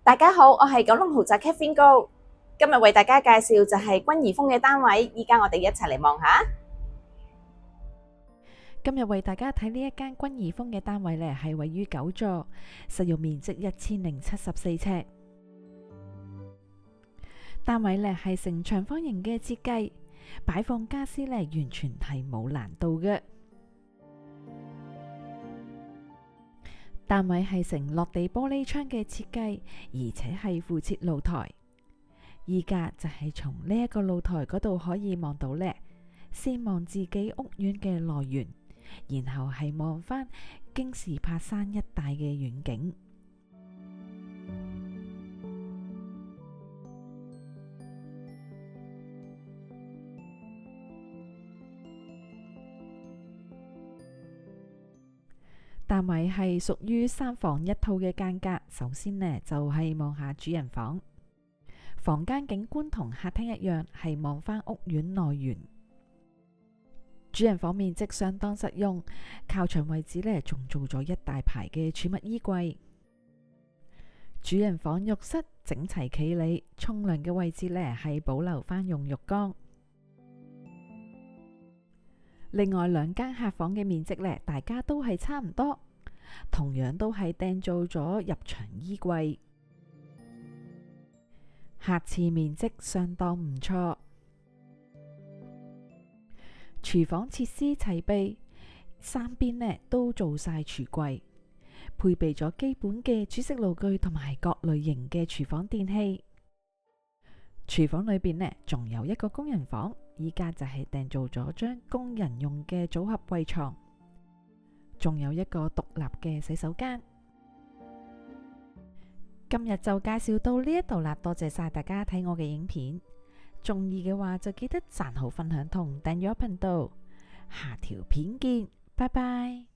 大家好，我係九龍豪宅 Catherine 高，今日為大家介紹就係君怡峰嘅單位，依家我哋一齊嚟望下。今日為大家睇呢一間君怡峰嘅單位呢，係位於9座，實用面積1074尺。單位呢係呈長方形嘅設計，擺放家私呢完全係冇難度嘅。單位係呈落地玻璃窗嘅設計，而且係附設露台。依家就係從呢一個露台嗰度可以望到呢，先望自己屋苑嘅內園，然後係望返京士柏山一帶嘅遠景。單位係屬於3房1套嘅間隔。首先呢，就係望下主人房，房間景觀同客廳一樣，係望返屋苑內園。主人房面積相當實用，靠牆位置呢仲做咗一大排嘅儲物衣櫃。主人房浴室整齊企理，沖涼嘅位置呢係保留返用浴缸。另外2間客房嘅面積呢，大家都係差唔多，同樣都係訂做咗入牆衣櫃。客廁面積相當唔錯，廚房設施齊備，3邊呢都做晒櫥櫃，配備咗基本嘅煮食爐具同埋各類型嘅廚房電器。廚房裏邊呢仲有一個工人房，依家就係訂做咗張工人用嘅組合櫃床，仲有一個獨立嘅洗手間。今日就介紹到呢一度啦，多謝晒大家睇我嘅影片，中意嘅話就記得讚好、分享同訂閱我頻道，下條片見，拜拜。